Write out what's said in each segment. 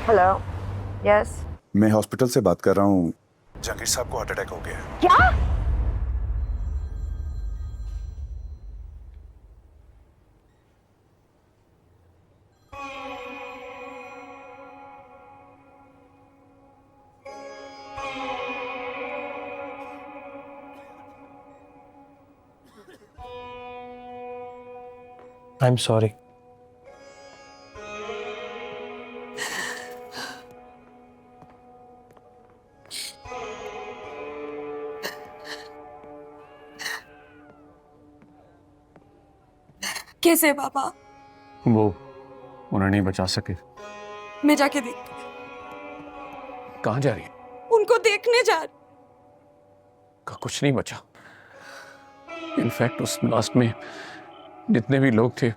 Hello. Yes. मैं hospital से बात कर रहा हूँ। जहांगीर साहब को हार्ट अटैक हो गया है। क्या? I am sorry. कैसे पापा? वो उन्हें नहीं बचा सके। मैं जाके देख, कहाँ जा रही है? उनको देखने जा रही। का कुछ नहीं बचा। इनफैक्ट उस ब्लास्ट में जितने भी लोग थे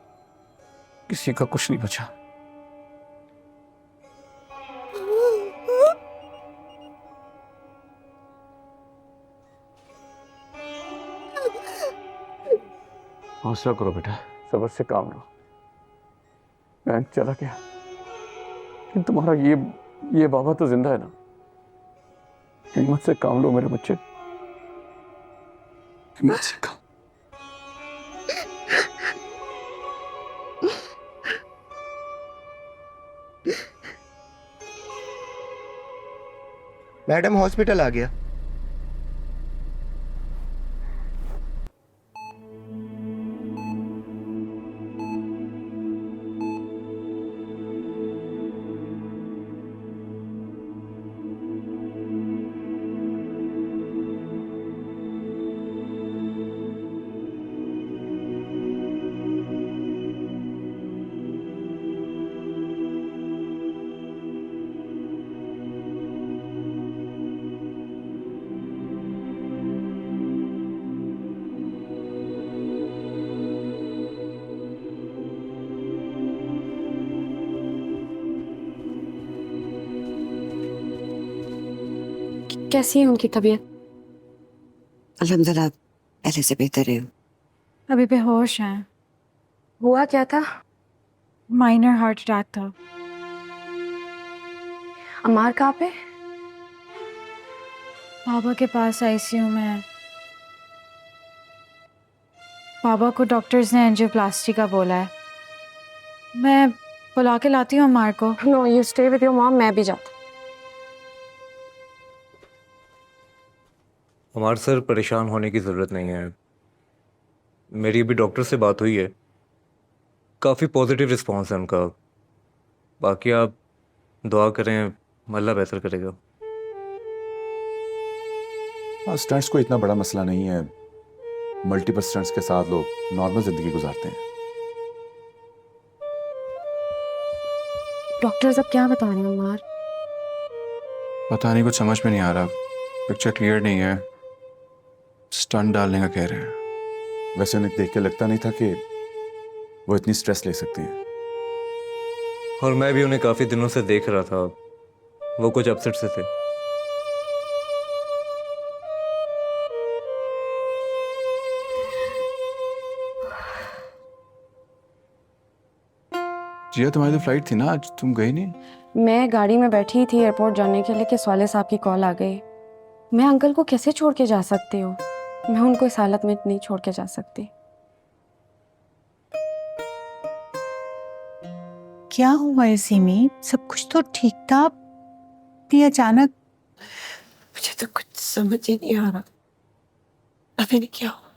किसी का कुछ नहीं बचा। हौसला करो बेटा, सब्र से काम लो। मैं चला गया लेकिन तुम्हारा ये बाबा तो जिंदा है ना। हिम्मत से काम लो मेरे बच्चे, हिम्मत से काम। मैडम हॉस्पिटल आ गया। कैसी है उनकी तबीयत? अल्हम्दुलिल्लाह पहले से बेहतर है। अभी बेहोश हैं। हुआ क्या था? माइनर हार्ट अटैक था। अमार कहाँ पे? बाबा के पास आईसीयू में है। बाबा को डॉक्टर्स ने एंजियोप्लास्टी का बोला है। मैं बुला के लाती हूँ अमार को। No, you stay with your mom, मैं भी जाती। हमारे सर परेशान होने की ज़रूरत नहीं है। मेरी अभी डॉक्टर से बात हुई है, काफ़ी पॉजिटिव रिस्पांस है उनका। बाकी आप दुआ करें, अल्लाह बेहतर करेगा। स्टंट्स कोई इतना बड़ा मसला नहीं है। मल्टीपल स्टंट्स के साथ लोग नॉर्मल जिंदगी गुजारते हैं। डॉक्टर अब क्या बता रहे हैं अमार? पता नहीं, कुछ समझ में नहीं आ रहा। पिक्चर क्लियर नहीं है। स्टंट डालने का कह रहे हैं। वैसे उन्हें देख के लगता नहीं था कि वो इतनी स्ट्रेस ले सकती हैं। और मैं भी उन्हें काफ़ी दिनों से देख रहा था, वो कुछ अपसेट से थे। जिया, तुम्हारी तो फ्लाइट थी ना आज, तुम गई नहीं? मैं गाड़ी में बैठी थी एयरपोर्ट जाने के लिए कि सवाले साहब की कॉल आ गई। मैं अंकल को कैसे छोड़ के जा सकती हूँ? मैं उनको इस हालत में नहीं छोड़ के जा सकती। क्या हुआ है सिमी? सब कुछ तो ठीक था, भी अचानक। मुझे तो कुछ समझ ही नहीं आ रहा, पता नहीं क्या हुआ।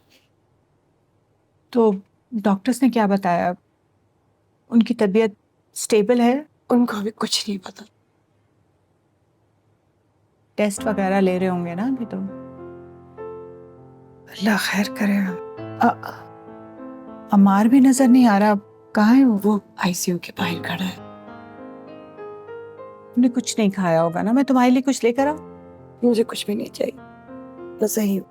तो डॉक्टर्स ने क्या बताया? उनकी तबीयत स्टेबल है? उनको अभी कुछ नहीं पता। टेस्ट वगैरह ले रहे होंगे ना अभी तो? अल्लाह खैर करे। अमार भी नजर नहीं आ रहा, कहाँ है वो आईसीयू के बाहर खड़ा है। उन्हें कुछ नहीं खाया होगा ना? मैं तुम्हारे लिए कुछ लेकर आऊं? मुझे कुछ भी नहीं चाहिए, बस सही हूँ।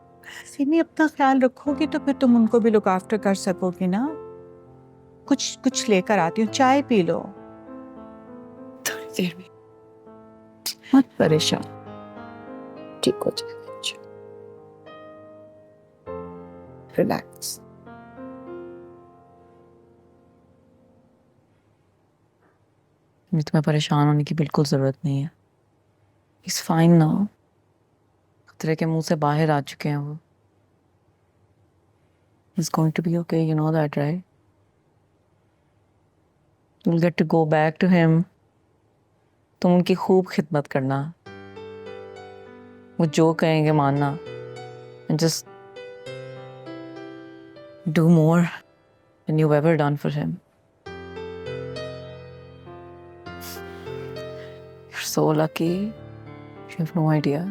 सिमी, अपना ख्याल रखोगी तो फिर तुम उनको भी लुक आफ्टर कर सकोगी ना। कुछ कुछ लेकर आती हूँ, चाय पी लो। थोड़ी देर में मत परेशान। ठीक हो जाएगा। रिलैक्स। मुझे तुम्हें परेशान होने की बिल्कुल ज़रूरत नहीं है। It's fine now. खतरे के मुंह से बाहर आ चुके हैं वो। It's going to be okay, you know that, right? You'll get to go back to him. तुम उनकी खूब खिदमत करना, वो जो कहेंगे मानना, and just do more than you've ever done for him. You're so lucky. You have no idea.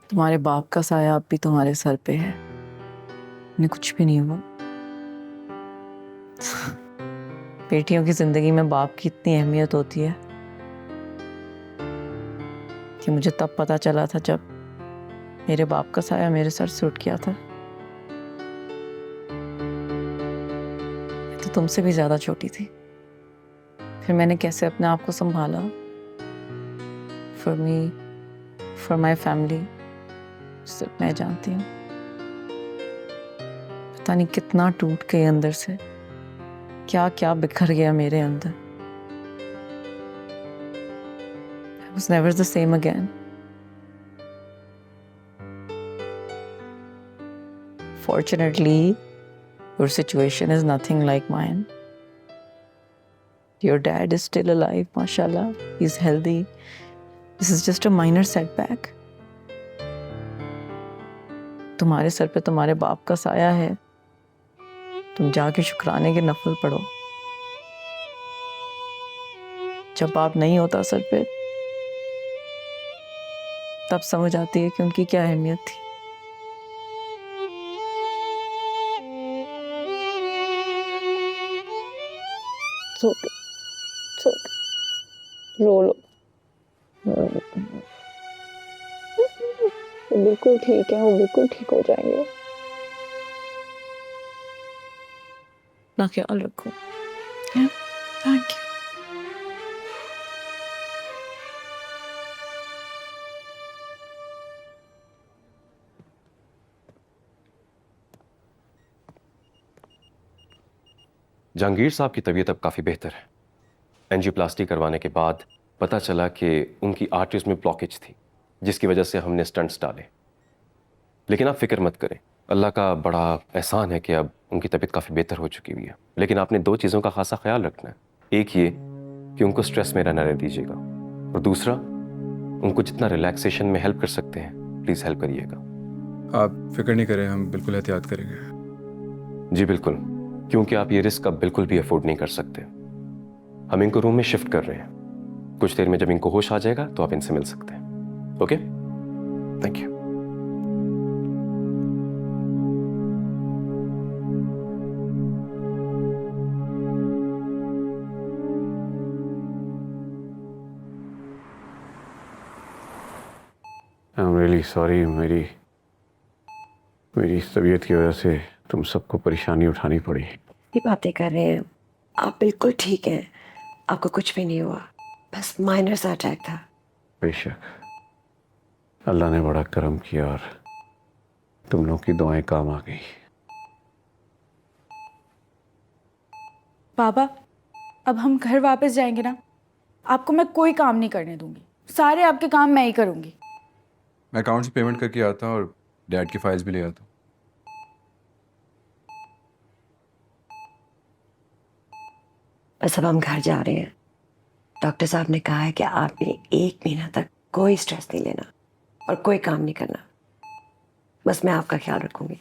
तुम्हारे बाप का साया अब भी तुम्हारे सर पे है, उन्हें कुछ भी नहीं हुआ। बेटियों की जिंदगी में बाप की इतनी अहमियत होती है कि मुझे तब पता चला था जब मेरे बाप का साया मेरे सर से उठ गया था। मैं तो तुमसे भी ज्यादा छोटी थी, फिर मैंने कैसे अपने आप को संभाला। For me, for my family, सिर्फ मैं जानती हूँ। पता नहीं कितना टूट गई अंदर से, क्या क्या बिखर गया मेरे अंदर। I was never the same again. Fortunately, your situation is nothing like mine. Your dad is still alive, mashallah. He's healthy. This is just a minor setback. तुम्हारे सर पे तुम्हारे बाप का साया है, तुम जाके शुक्राने के नफल पढ़ो। जब बाप नहीं होता सर पे, तब समझ आती है कि उनकी क्या अहमियत थी। रो लो, बिल्कुल ठीक है, वो बिल्कुल ठीक हो जाएंगे। ना ख्याल रखो। Thank you. जहांगीर साहब की तबीयत अब काफ़ी बेहतर है। एंजियोप्लास्टी करवाने के बाद पता चला कि उनकी आर्टरीज में ब्लॉकेज थी, जिसकी वजह से हमने स्टंट्स डाले। लेकिन आप फिक्र मत करें, अल्लाह का बड़ा एहसान है कि अब उनकी तबीयत काफ़ी बेहतर हो चुकी हुई है। लेकिन आपने दो चीज़ों का खासा ख्याल रखना है। एक ये कि उनको स्ट्रेस में रहना दीजिएगा, और दूसरा उनको जितना रिलैक्सेशन में हेल्प कर सकते हैं प्लीज़ हेल्प करिएगा। आप फिक्र नहीं करें, हम बिल्कुल एहतियात करेंगे। जी बिल्कुल, क्योंकि आप ये रिस्क अब बिल्कुल भी अफोर्ड नहीं कर सकते। हम इनको रूम में शिफ्ट कर रहे हैं, कुछ देर में जब इनको होश आ जाएगा तो आप इनसे मिल सकते हैं। Okay, thank you. I am really sorry, मेरी तबीयत की वजह से तुम सबको परेशानी उठानी पड़ी। ये बातें कर रहे हैं, आप बिल्कुल ठीक हैं, आपको कुछ भी नहीं हुआ, बस माइनर सा अटैक था। बेशक, अल्लाह ने बड़ा करम किया और तुम लोग की दुआएं काम आ गई। पापा, अब हम घर वापस जाएंगे ना, आपको मैं कोई काम नहीं करने दूंगी, सारे आपके काम मैं ही करूंगी। मैं अकाउंट से पेमेंट करके आता हूँ और डैड की फाइल्स भी ले आता हूँ। बस अब हम घर जा रहे हैं। डॉक्टर साहब ने कहा है कि आपने 1 महीना तक कोई स्ट्रेस नहीं लेना और कोई काम नहीं करना, बस मैं आपका ख्याल रखूंगी।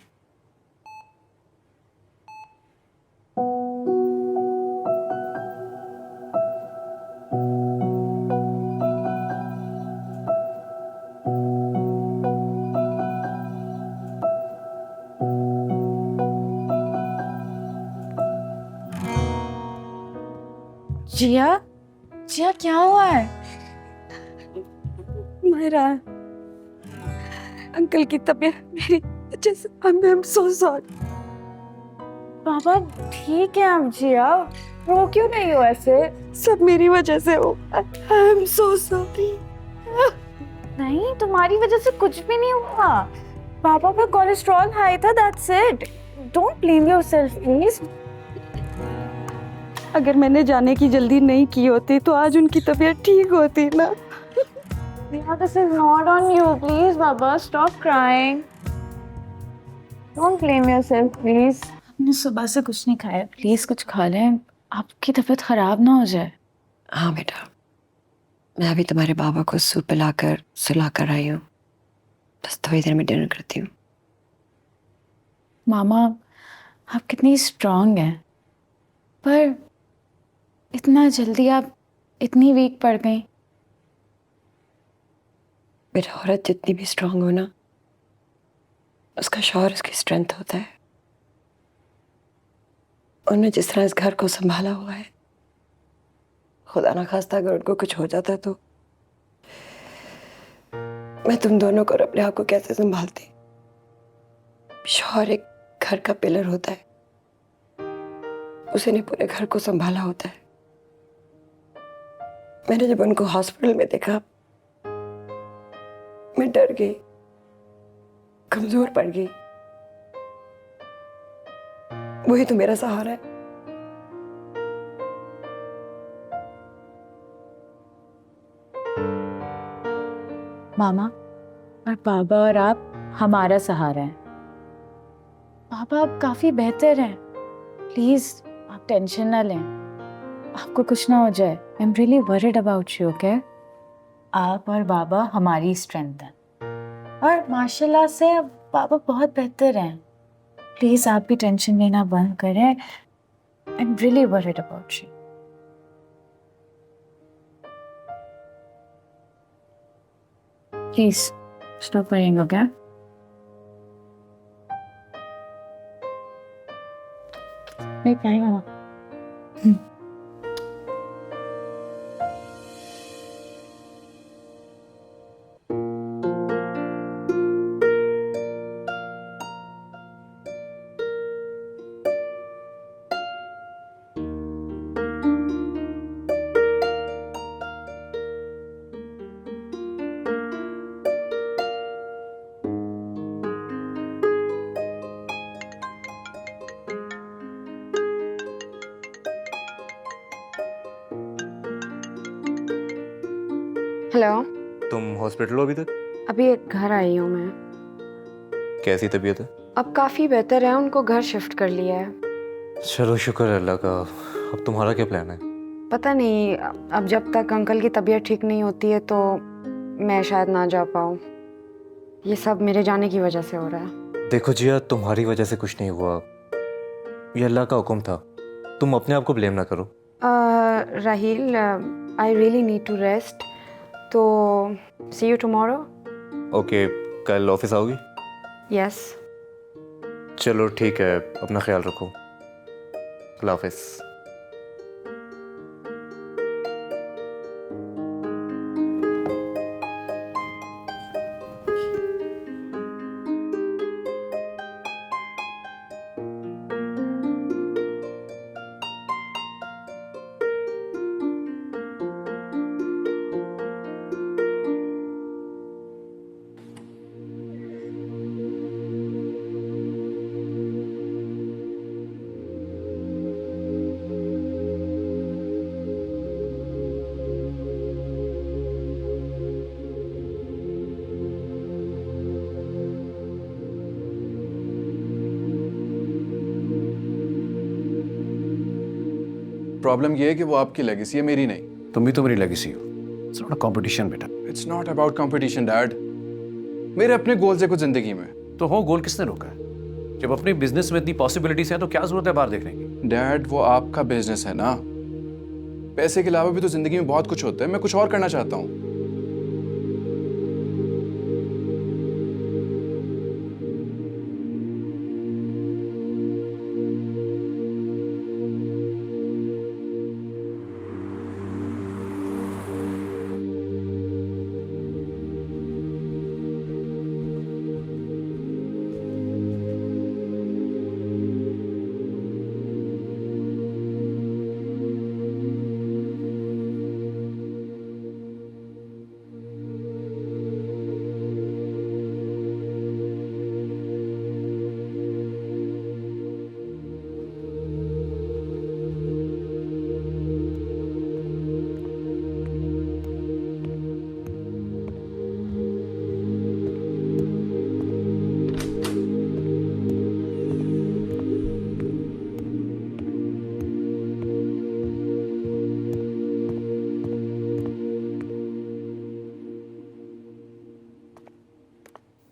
जिया, जिया क्या हुआ है? मेरा अंकल की तबीयत मेरी वजह से, आई एम सो सॉरी। पापा ठीक है अब जिया, रो क्यों नहीं हो ऐसे? सब मेरी वजह से हो, आई एम सो सॉरी। नहीं, तुम्हारी वजह से कुछ भी नहीं हुआ। पापा का कोलेस्ट्रॉल हाई था, that's it. Don't blame yourself please. अगर मैंने जाने की जल्दी नहीं की होती तो आज उनकी तबीयत ठीक होती ना। Neha, this is not on you. Please, Baba, stop crying. Don't blame yourself, please. आपने सुबह से कुछ नहीं खाया, प्लीज कुछ खा लें, आपकी तबीयत खराब ना हो जाए। हाँ बेटा, मैं अभी तुम्हारे बाबा को सूप पिलाकर सुलाकर आई हूँ, बस थोड़ी देर में डिनर करती हूँ। मामा, आप कितनी स्ट्रांग हैं, पर इतना जल्दी आप इतनी वीक पड़ गई। बेटा, औरत जितनी भी स्ट्रांग हो ना, उसका शौहर उसकी स्ट्रेंथ होता है। उन्होंने जिस तरह इस घर को संभाला हुआ है, खुदा ना खास्ता अगर उनको कुछ हो जाता तो मैं तुम दोनों को और अपने आप को कैसे संभालती। शौहर एक घर का पिलर होता है, उसने पूरे घर को संभाला होता है। मैंने जब उनको हॉस्पिटल में देखा, मैं डर गई, कमजोर पड़ गई। वही तो मेरा सहारा है। मामा और पापा और आप हमारा सहारा हैं। पापा आप काफी बेहतर हैं, प्लीज आप टेंशन ना लें, आपको कुछ ना हो जाए। आई am really worried about you, okay? आप और बाबा हमारी स्ट्रेंथ है, और माशाल्लाह से अब बाबा बहुत बेहतर हैं। प्लीज आप भी टेंशन लेना बंद करें। I am really worried about you. Please stop worrying, okay? मैं क्या ही मामा। हेलो, तुम हॉस्पिटल हो अभी तक? अभी एक घर आई हूँ मैं। कैसी तबीयत है? अब काफ़ी बेहतर है, उनको घर शिफ्ट कर लिया है। चलो शुक्र है अल्लाह का। अब तुम्हारा क्या प्लान है? पता नहीं, अब जब तक अंकल की तबीयत ठीक नहीं होती है तो मैं शायद ना जा पाऊँ। ये सब मेरे जाने की वजह से हो रहा है। देखो जिया, तुम्हारी वजह से कुछ नहीं हुआ, ये अल्लाह का हुक्म था। तुम अपने आप को ब्लेम ना करो। Raheel, I really need to rest, तो सी यू टुमारो। ओके, कल ऑफिस आओगी? यस। चलो ठीक है, अपना ख्याल रखो। अल्लाह हाफिज़। प्रॉब्लम ये है कि वो आपकी लेगेसी है, मेरी नहीं। तुम भी तो मेरी लेगेसी हो। इट्स नॉट अ कंपटीशन बेटा। It's not about competition dad. मेरे अपने गोल्स है कुछ जिंदगी में। तो हो, गोल किसने रोका है? जब अपनी बिजनेस में इतनी पॉसिबिलिटीज हैं तो क्या जरूरत है बाहर देखने की? डैड, वो आपका बिजनेस है ना। पैसे के अलावा भी तो जिंदगी में बहुत कुछ होता है। मैं कुछ और करना चाहता हूँ।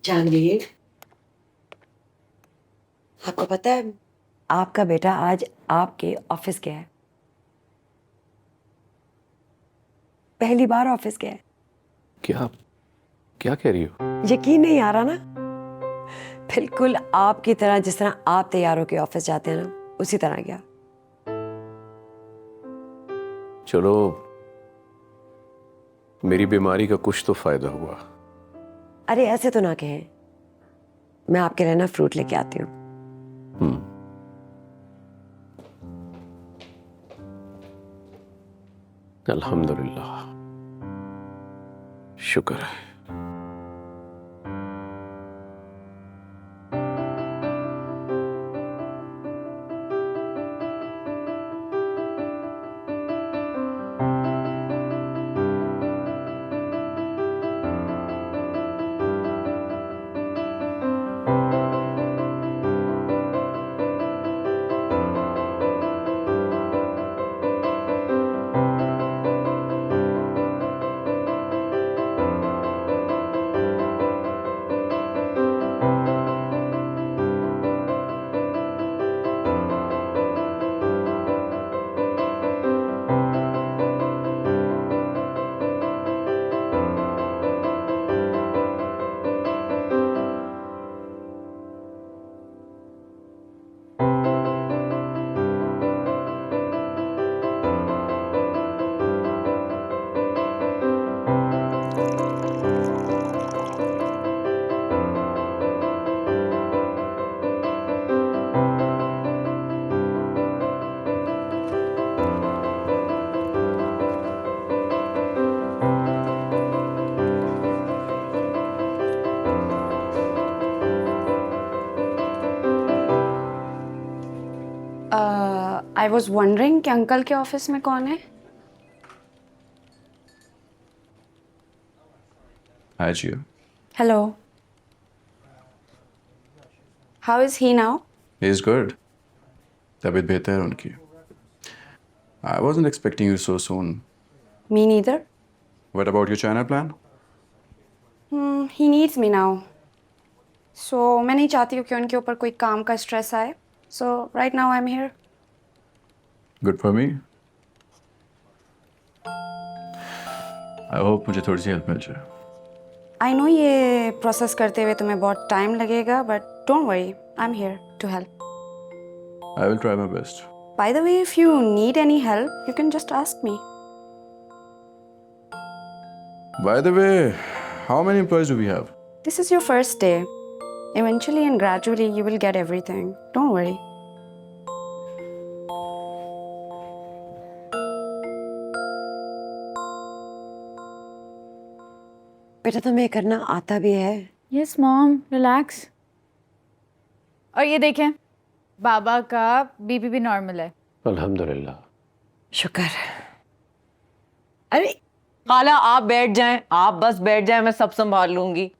जहांगीर, आपको पता है आपका बेटा आज आपके ऑफिस गया है, पहली बार ऑफिस गया है। क्या क्या कह रही हो? यकीन नहीं आ रहा ना? बिल्कुल आपकी तरह, जिस तरह आप तैयार होके ऑफिस जाते हैं ना, उसी तरह गया। चलो, मेरी बीमारी का कुछ तो फायदा हुआ। अरे ऐसे तो ना कहें, मैं आपके लिए ना फ्रूट लेके आती हूँ। अल्हम्दुलिल्लाह, शुक्र है। आई वॉज वंडरिंग कि अंकल के ऑफिस में कौन है? हाय जियो। Hello, how is he now? He is good. तबीयत बेहतर है उनकी। I wasn't expecting you so soon. Me neither. What about your China plan? He needs me now, so मैं नहीं चाहती हूँ कि उनके ऊपर कोई काम का स्ट्रेस आए, so right now I am here. Good for me. I hope मुझे थोड़ी सी हेल्प मिल जाए। आई नो ये प्रोसेस करते हुए तुम्हें बहुत टाइम लगेगा, but don't worry, I am here to help. I will try my best. By the way, if you need any help you can just ask me. By the way, how many employees do we have? This is your first day. Eventually and gradually you will get everything. Don't worry. बेटा तुम्हें करना आता भी है? Yes mom, relax. और ये देखें, बाबा का बीपी भी नॉर्मल है। अल्हम्दुलिल्लाह। शुक्र। अरे खाला आप बैठ जाएं, आप बस बैठ जाएं, मैं सब संभाल लूंगी।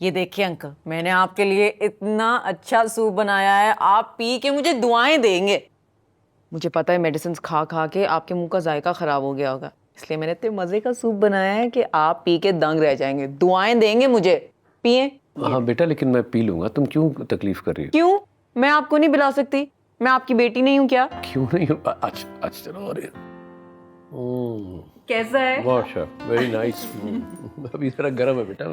ये देखिए अंकल, मैंने आपके लिए इतना अच्छा सूप बनाया है, आप पी के मुझे दुआएं देंगे। मुझे पता है मेडिसिन खा खा के आपके मुंह का जायका खराब हो गया होगा, इसलिए मैंने इतने मजे का सूप बनाया है कि आप पी के दंग रह जाएंगे। दुआएं देंगे मुझे, पिए। हाँ बेटा, लेकिन मैं पी लूंगा। तुम क्यों तकलीफ कर रही हो? क्यों? मैं आपको नहीं पिला सकती? मैं आपकी बेटी नहीं हूँ क्या? क्यों नहीं? अच्छा चलो। अरे कैसा है? माशा, वेरी नाइस। अभी जरा गर्म है बेटा,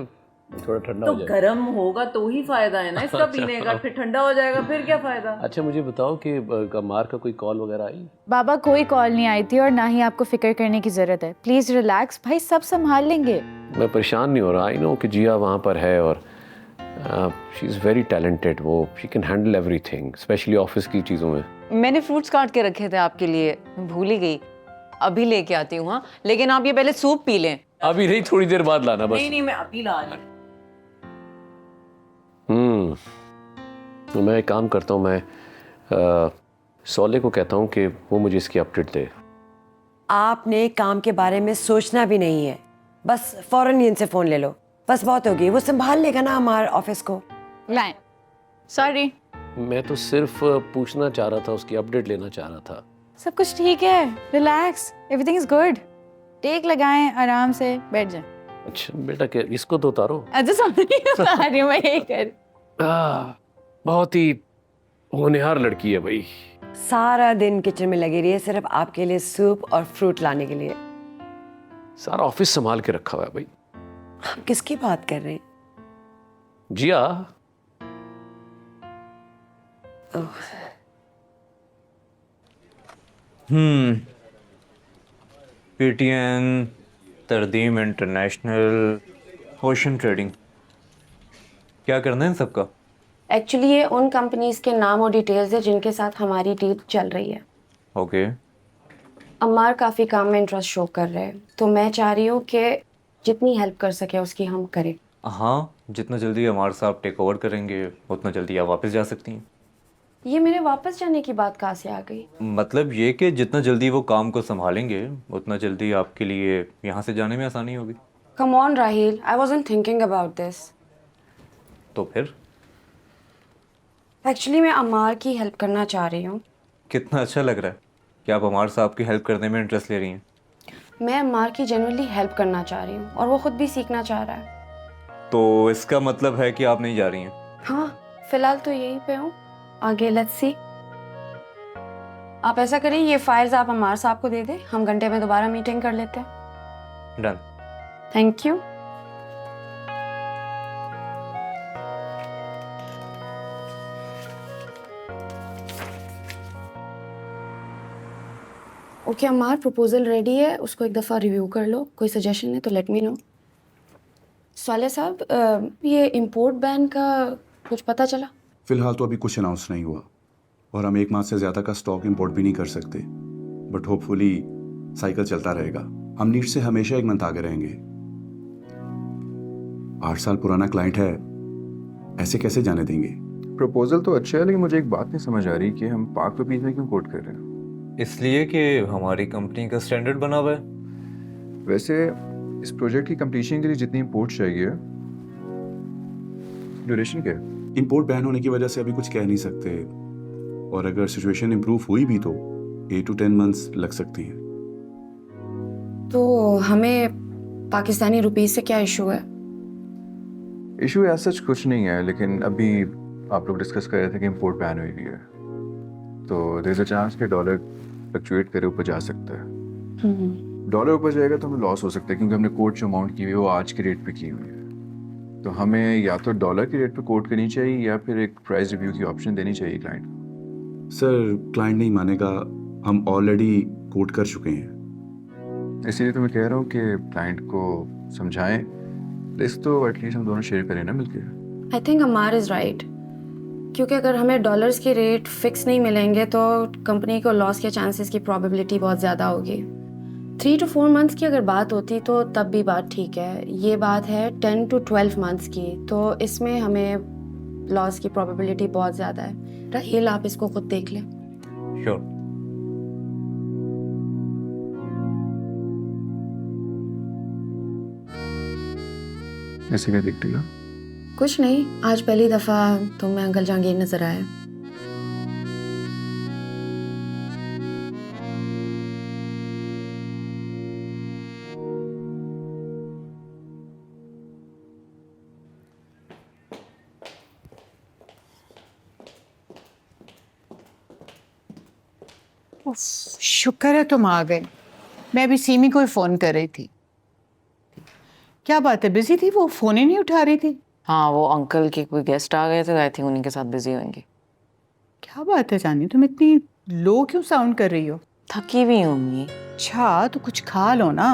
थोड़ा ठंडा तो हो जाए। गर्म होगा तो ही फायदा है ना इसका पीने का, फिर ठंडा हो जाएगा फिर क्या फायदा? अच्छा मुझे बताओ कि मार का कोई कॉल वगैरह आई? बाबा कोई कॉल नहीं आई थी और ना ही आपको फिक्र करने की जरूरत है। प्लीज रिलैक्स, भाई सब संभाल लेंगे। मैं परेशान नहीं हो रहा। आई नो कि जिया वहाँ पर है और शी इज़ वेरी टैलेंटेड। वो she can handle everything, specially office की चीज़ों में। मैंने फ्रूट्स काट के रखे थे आपके लिए, भूल ही गई, अभी लेके आती हूँ। हाँ, लेकिन आप ये पहले सूप पी लें। अभी नहीं, थोड़ी देर बाद लाना बस। नहीं मैं अभी ला रही हूँ। तो मैं एक काम करता हूँ, मैं सौले को कहता हूँ कि वो मुझे इसकी अपडेट दे। आपने काम के बारे में सोचना भी नहीं है, बस फौरन ही इनसे फोन ले लो, बस बहुत होगी। वो संभाल लेगा ना हमारे ऑफिस को। लाएं। सॉरी। मैं तो सिर्फ पूछना चाह रहा था, उसकी अपडेट लेना चाह रहा था। सब कुछ ठीक है, relax, everything is good. Take लगाएं, आराम से बैठ जाएं। अच्छा बेटा, क्या इसको तो उतारो। अच्छा समझ नहीं बता रही हूँ मैं यही कर। बहुत ही होनहार लड़की है भाई। सारा दिन किचन में लगी रही है सिर्फ आपके लिए सूप और फ्रूट लाने के लिए। सारा ऑफिस संभाल के रखा हुआ है भाई। आप किसकी बात कर रहे हैं? जिया, पीटीएन, तरदीम इंटरनेशनल, ओशन ट्रेडिंग, क्या करना है इन सबका? एक्चुअली ये उन कंपनीज के नाम और डिटेल्स है जिनके साथ हमारी डील चल रही है। ओके। अम्मार काफ़ी काम में इंटरेस्ट शो कर रहे हैं, तो मैं चाह रही हूँ कि जितनी हेल्प कर सके उसकी हम करें। हाँ, जितना जल्दी हमारे साहब टेक ओवर करेंगे उतना जल्दी आप वापस जा सकती हैं। ये मेरे वापस जाने की बात कहाँ से आ गई? मतलब ये कि जितना जल्दी वो काम को संभालेंगे उतना जल्दी आपके लिए यहाँ से जाने में आसानी होगी। Come on Rahil, I wasn't thinking about this. तो फिर एक्चुअली मैं अम्मार की हेल्प करना चाह रही हूँ। कितना अच्छा लग रहा है कि आप हमारे साहब की हेल्प करने में इंटरेस्ट ले रही हैं। मैं अम्मार की जेन्युइनली हेल्प करना चाह रही हूँ और वो खुद भी सीखना चाह रहा है। तो इसका मतलब है कि आप नहीं जा रही हैं? हाँ, फिलहाल तो यहीं पे हूँ, आगे लेट्स सी। आप ऐसा करें, ये फाइल्स आप अम्मार साहब को दे दें, हम घंटे में दोबारा मीटिंग कर लेते हैं। Done. Thank you. Okay Ammar, proposal ready है, उसको एक दफ़ा रिव्यू कर लो, कोई सजेशन है तो लेट मी नो। साले साहब, ये इंपोर्ट बैन का कुछ पता चला? फिलहाल तो अभी कुछ अनाउंस नहीं हुआ और हम 1 माह से ज़्यादा का स्टॉक इंपोर्ट भी नहीं कर सकते, बट होपफुली साइकिल चलता रहेगा। हम नीड से हमेशा 1 मंथ आगे रहेंगे। 8 साल पुराना क्लाइंट है, ऐसे कैसे जाने देंगे? प्रपोजल तो अच्छा है, लेकिन मुझे एक बात नहीं समझ आ रही कि हम पाक रुपीज़ में क्यों कोट कर रहे हैं। इसलिए कि हमारी कंपनी का स्टैंडर्ड बना हुआ है। वैसे इस प्रोजेक्ट की कंप्लीशन के लिए जितनी इंपोर्ट चाहिए, ड्यूरेशन क्या है? इंपोर्ट बैन होने की वजह से अभी कुछ कह नहीं सकते, और अगर सिचुएशन इंप्रूव हुई भी तो 8 to 10 मंथ्स लग सकती हैं। तो हमें पाकिस्तानी रुपीस से क्या इशू है? इशू एज सच कुछ नहीं है, लेकिन अभी आप लोग डिस्कस कर रहे थे कि इंपोर्ट बैन हुई है, तो देयर इज अ चांस कि डॉलर फ्लक्चुएट करे ऊपर जा सकता है। डॉलर ऊपर जाएगा तो हमें लॉस हो सकता है, क्योंकि हमने कोट जो अमाउंट की हुई है वो आज के रेट पे की हुई है। तो हमें या तो डॉलर के रेट पे कोट करनी चाहिए या फिर एक प्राइस रिव्यू की ऑप्शन देनी चाहिए क्लाइंट को। सर, क्लाइंट नहीं मानेगा, हम ऑलरेडी कोट कर चुके हैं। इसीलिए तो मैं कह रहा हूँ कि क्लाइंट को समझाएं, रिस्क तो एटलीस्ट हम दोनों शेयर करें ना मिलकर। I think Ammar is right, क्योंकि अगर हमें डॉलर्स के रेट फिक्स नहीं मिलेंगे तो कंपनी को लॉस के चांसेस की प्रोबेबिलिटी बहुत ज़्यादा होगी। 3 to 4 मंथ्स की अगर बात होती तो तब भी बात ठीक है, ये बात है 10 to 12 मंथ्स की, तो इसमें हमें लॉस की प्रोबेबिलिटी बहुत ज़्यादा है। राहिल, आप इसको खुद देख लें। श्योर। ऐसे क्या देखती हो? कुछ नहीं, आज पहली दफ़ा तुम में अंकल जहांगीर नजर आए। शुक्र है तुम आ गए। मैं अभी सीमी को ही फ़ोन कर रही थी। क्या बात है, बिजी थी वो? फ़ोन ही नहीं उठा रही थी। हाँ, वो अंकल के कोई गेस्ट आ गए थे, आई थिंक उन्हीं के साथ बिजी होंगी। क्या बात है जानी, तुम इतनी लो क्यों साउंड कर रही हो? थकी भी होंगी। अच्छा, तो कुछ खा लो ना।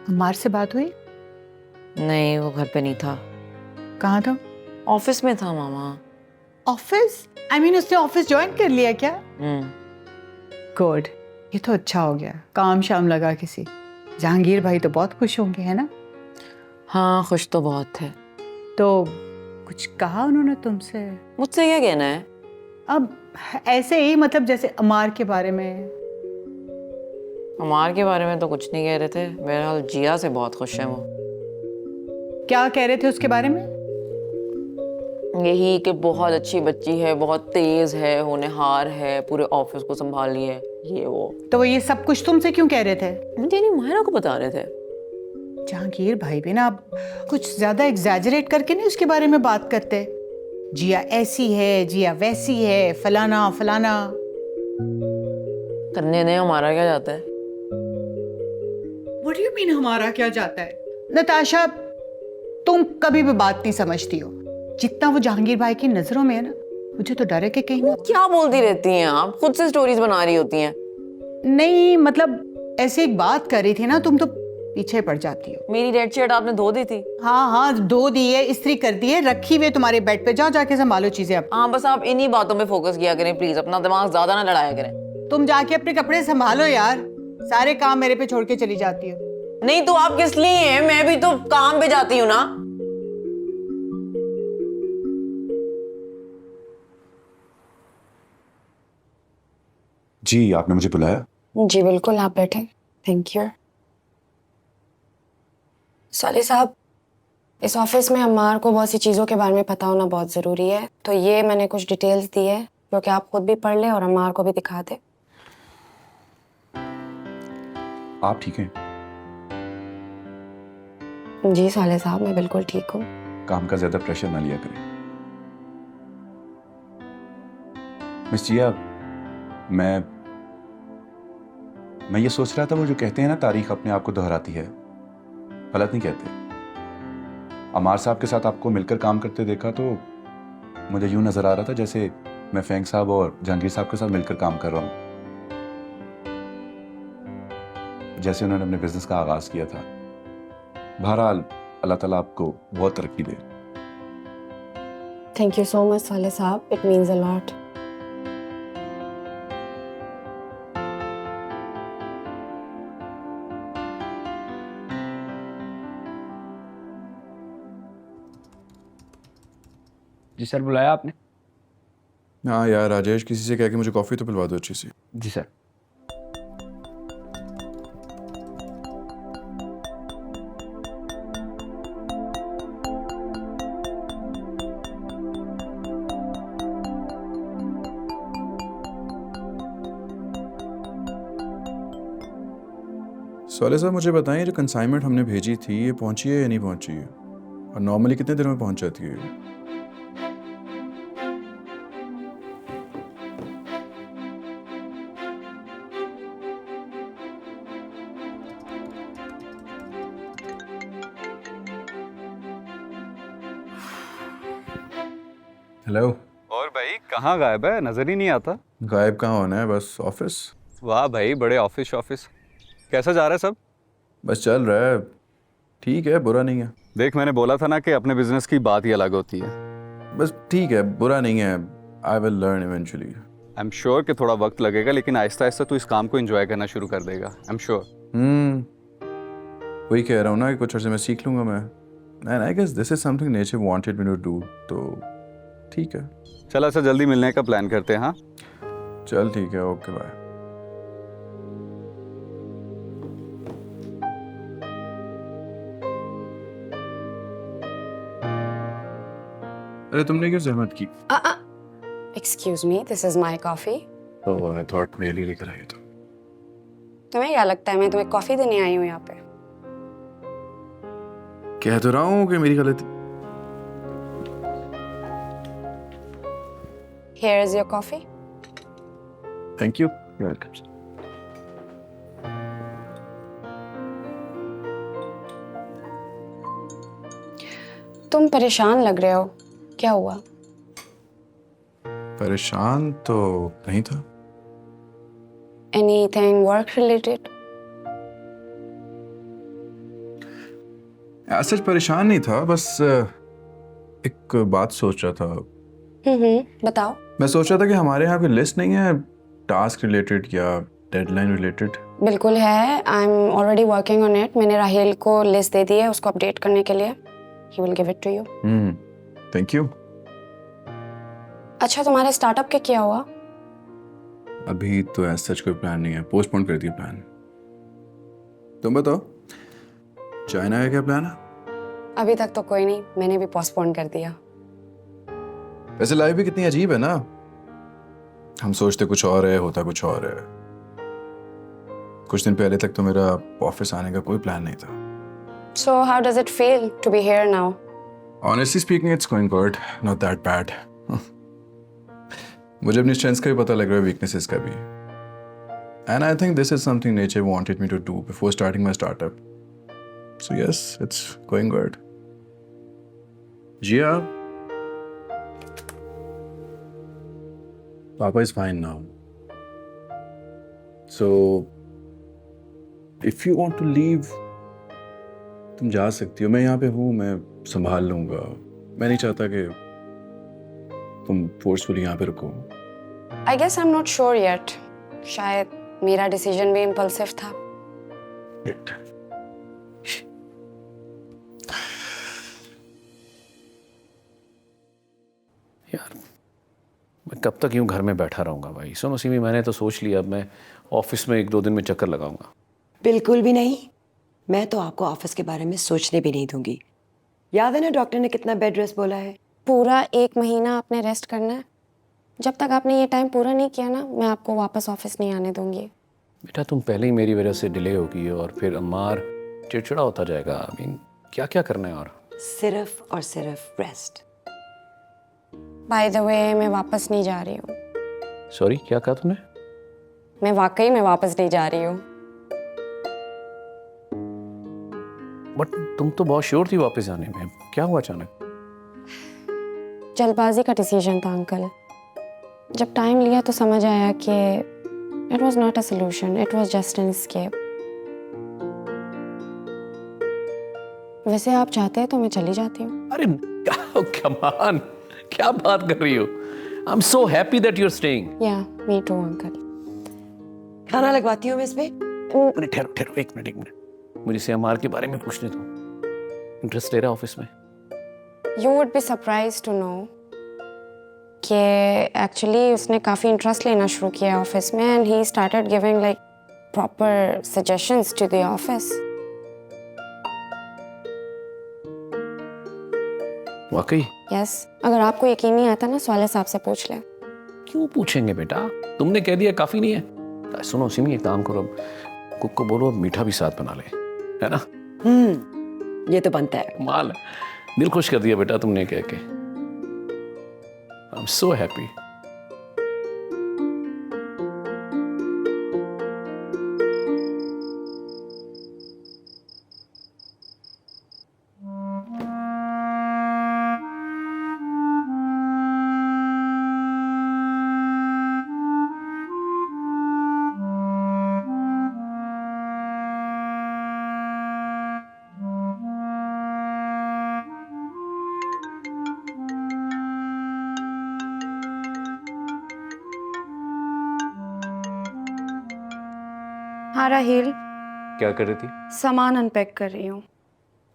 अम्मार से बात हुई? नहीं, वो घर पे नहीं था। कहाँ था? ऑफिस में था मामा। ऑफिस? आई मीन उसने ऑफिस ज्वाइन कर लिया क्या? गुड, ये तो अच्छा हो गया, काम शाम लगा किसी। जहांगीर भाई तो बहुत खुश होंगे, है ना? हाँ, खुश तो बहुत थे। तो कुछ कहा उन्होंने तुमसे? मुझसे क्या कहना है? अब ऐसे ही, मतलब जैसे अमार के बारे में। अमार के बारे में तो कुछ नहीं कह रहे थे, बहरहाल जिया से बहुत खुश हैं वो। क्या कह रहे थे उसके बारे में? यही कि बहुत अच्छी बच्ची है, बहुत तेज है, होनहार है, पूरे ऑफिस को संभाली है, ये वो। तो वो ये सब कुछ तुमसे क्यों कह रहे थे? मुझे नहीं, मायरा को बता रहे थे। जहांगीर भाई भी ना अब कुछ ज्यादा एग्जैजरेट करके नहीं उसके बारे में बात करते। जिया ऐसी है, जिया वैसी है, फलाना फलाना। करने ने हमारा क्या जाता है? What do you mean हमारा क्या जाता है? नताशा, तुम कभी भी बात नहीं समझती हो। जितना वो जहांगीर भाई की नजरों में है ना, मुझे तो डर है कि कहीं क्या बोलती रहती हैं आप? खुद से स्टोरीज बना रही होती हैं। नहीं, मतलब ऐसे एक बात कर रही थी ना, तुम तो पीछे पड़ जाती हो। मेरी रेड शर्ट आपने धो दी थी? हाँ हाँ, धो दी है, इस्त्री कर दी है, रखी हुई है तुम्हारे बेड पे। जाओ जाके संभालो चीजें अब। हाँ, बस आप इन्हीं बातों पे फोकस किया करें प्लीज, अपना दिमाग ज्यादा ना लड़ाया करें। तुम जाके अपने कपड़े संभालो यार, सारे काम मेरे पे छोड़ के चली जाती हो। नहीं तो आप किस लिए हैं? मैं भी तो काम पे जाती हूँ ना। जी, आपने मुझे बुलाया? जी बिल्कुल, आप बैठे। Thank you. साले साहब, इस ऑफिस में अम्मार को बहुत सी चीज़ों के बारे में पता होना बहुत ज़रूरी है, तो ये मैंने कुछ डिटेल्स दी है जो कि आप खुद भी पढ़ लें और अम्मार को भी दिखा दें। आप ठीक हैं? जी साले साहब, मैं बिल्कुल ठीक हूँ। काम का ज्यादा प्रेशर ना लिया करें। मिस जिया, मैं ये सोच रहा था, वो जो कहते हैं ना तारीख अपने आप को दोहराती है, गलत नहीं कहते। अमार साहब के साथ आपको मिलकर काम करते देखा तो मुझे यूं नजर आ रहा था जैसे मैं फैंग साहब और जहांगीर साहब के साथ मिलकर काम कर रहा हूं, जैसे उन्होंने अपने बिजनेस का आगाज किया था। बहरहाल अल्लाह ताला आपको बहुत तरक्की दे। थैंक यू सो मच साले साहब, इट मीन्स अ लॉट। जी सर, बुलाया आपने? हाँ यार राजेश, किसी से कह के मुझे कॉफ़ी तो पिलवा दो अच्छी सी। जी सर। सोले साहब, मुझे बताएं, जो कंसाइनमेंट हमने भेजी थी ये पहुंची है या नहीं पहुंची है, और नॉर्मली कितने देर में पहुंच जाती है? हेलो। और भाई कहाँ गायब है? नजर ही नहीं आता। गायब कहाँ होना है, बस ऑफिस। वाह भाई, बड़े ऑफिस कैसा जा रहा है सब? बस चल रहा है, ठीक है, बुरा नहीं है। देख, मैंने बोला था ना कि अपने बिजनेस की बात ही अलग होती है। बस ठीक है, बुरा नहीं है। I will learn eventually. I am sure कि थोड़ा वक्त लगेगा, लेकिन आहिस्ता आहिस्ता तू इस काम को एंजॉय करना शुरू कर देगा। I am sure. वही कह रहा हूँ ना कि कुछ अर्से में सीख लूंगा मैं। And I guess this is something nature wanted me to do, तो ठीक है। चल, ऐसा जल्दी मिलने का प्लान करते हैं। हाँ चल ठीक है, ओके बाय। अरे तुमने क्यों जहमत की? Excuse me, this is my coffee. Oh, I thought मेरे लिए लेकर आई तो। तुम्हें क्या लगता है मैं तुम्हें कॉफी देने आई हूँ यहाँ पे? कह तो रहा हूँ कि मेरी गलती। Here is your coffee. Thank you. Welcome. तुम परेशान लग रहे हो, क्या हुआ? परेशान तो नहीं था। Anything work related? सच परेशान नहीं था, बस एक बात सोच रहा था। बताओ। मैं सोच रहा था कि हमारे यहाँ कोई लिस्ट नहीं है टास्क रिलेटेड या डेडलाइन रिलेटेड। बिल्कुल है, I am already working on it. मैंने राहेल को लिस्ट दे दी है उसको अपडेट करने के लिए। He will give it to you. Thank you. अच्छा, तुम्हारे स्टार्टअप के क्या हुआ? अभी तो ऐसा सच कोई प्लान नहीं है, पोस्टपोन कर दिया प्लान। तुम बताओ, चाइना का क्या प्लान है? अभी तक तो कोई नहीं, मैंने भी पोस्टपोन कर दिया। वैसे लाइफ भी कितनी अजीब है ना, हम सोचते कुछ और है, होता कुछ और है। कुछ दिन पहले तक तो मेरा ऑफिस आने का कोई प्लान नहीं था, So how does it feel to be here now? Honestly speaking, it's going good. Not that bad. मुझे अपनी स्ट्रेंथ्स का भी पता लग रहा है, वीकनेसेस का भी. And I think this is something nature wanted me to do before starting my startup. So yes, it's going good. Jia, Papa is fine now. So if you want to leave, तुम जा सकती हो. मैं यहाँ पे हूँ, मैं संभाल लूँगा. मैं नहीं चाहता कि तुम फोर्सफुली यहाँ पे रुको. I guess I'm not sure yet. शायद मेरा डिसीजन भी इम्पल्सिव था. यार मैं कब तक यूं घर में बैठा रहूंगा भाई. सुनो सिमी, मैंने तो सोच लिया, अब मैं ऑफिस में 1-2 दिन में चक्कर लगाऊंगा. बिल्कुल भी नहीं. मैं तो आपको ऑफिस के बारे में सोचने भी नहीं दूंगी. याद है ना डॉक्टर ने कितना बेड रेस्ट बोला है? पूरा 1 महीना आपने रेस्ट करना है. जब तक आपने ये टाइम पूरा नहीं किया ना, मैं आपको वापस ऑफिस नहीं आने दूंगी. बेटा तुम पहले ही मेरी वजह से डिले होगी और फिर अम्मार चिड़चिड़ा होता जाएगा. आई मीन क्या क्या करना है. और सिर्फ और सिर्फ रेस्ट. बाय द वे, मैं वापस नहीं जा रही हूँ. सॉरी, क्या कहा तुमने? मैं वाकई में वापस नहीं जा रही हूँ. बट तुम तो बहुत श्योर थी वापस जाने में. क्या हुआ अचानक? जल्दबाजी का डिसीजन था अंकल. जब टाइम लिया तो समझ आया कि it was not a solution, it was just an escape. वैसे आप चाहते हैं तो मैं चली जाती हूँ. अरे कमान, क्या बात कर रही हो? I am so happy that you are staying. Yeah me to uncle. खाना लगवाती हूँ मैं इसमें. अरे ठहरो ठहरो, एक मिनट. मुझे से अमार के बारे में पूछने दो. इंटरेस्ट ले रहा ऑफिस में? You would be surprise to know कि एक्चुअली उसने काफ़ी इंटरेस्ट लेना शुरू किया ऑफिस में. And he started giving like proper suggestions to the office. वाकई? यस. अगर आपको यकीन नहीं आता ना, स्वाले साहब से पूछ लें. क्यों पूछेंगे बेटा, तुमने कह दिया काफी नहीं है. सुनो सिमी, एक काम करो, कुक को बोलो मीठा भी साथ बना ले, है ना? ये तो बनता है. माल, दिल खुश कर दिया बेटा तुमने कह के. आई एम सो हैप्पी. हाँ राहिल, क्या कर रही थी? सामान अनपैक कर रही हूँ.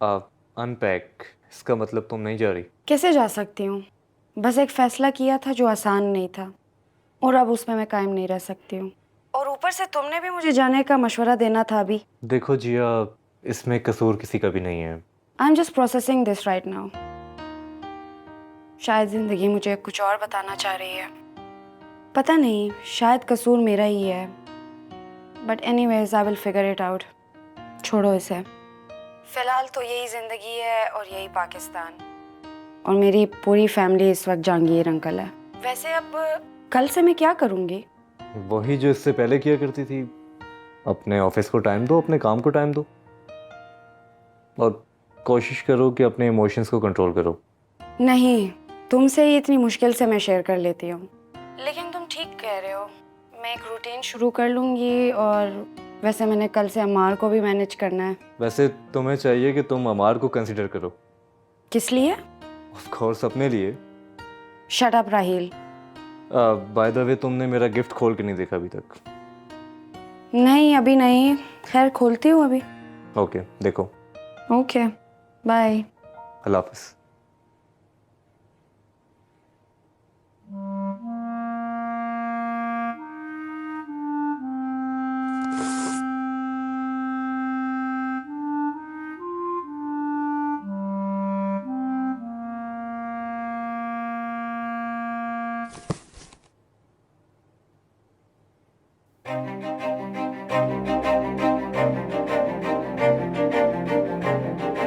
आप अनपैक, इसका मतलब तुम नहीं जा रही? कैसे जा सकती हूँ? बस एक फैसला किया था जो आसान नहीं था, और अब उसमें मैं कायम नहीं रह सकती हूँ. और ऊपर से तुमने भी मुझे जाने का मशवरा देना था अभी. देखो जिया, इसमें कसूर किसी का भी नहीं है. I am just processing this right now. शायद जिंदगी मुझे कुछ और बताना चाह रही है. पता नहीं, शायद कसूर मेरा ही है. But anyways I will figure it out. छोड़ो इसे. फिलहाल तो यही जिंदगी है और यही पाकिस्तान. और मेरी पूरी फैमिली इस वक्त जहांगीर अंकल है. वैसे अब कल से मैं क्या करूँगी? वही जो इससे पहले किया करती थी. अपने ऑफिस को टाइम दो, अपने काम को टाइम दो, और कोशिश करो कि अपने इमोशंस को कंट्रोल करो. नहीं, तुमसे ही इतनी मुश्किल से मैं शेयर कर लेती हूँ. लेकिन तुम ठीक कह रहे हो, मैं एक रूटीन शुरू कर लूँगी. और वैसे मैंने कल से अमार को भी मैनेज करना है. वैसे तुम्हें चाहिए कि तुम अमार को कंसिडर करो. किस लिए? ऑफ कोर्स अपने लिए. Shut up Rahil. Bye the वे, तुमने मेरा गिफ्ट खोल के नहीं देखा अभी तक. नहीं, अभी नहीं. खैर, खोलती हूँ अभी. ओके, देखो. Okay, bye. अल्लाह हाफिज.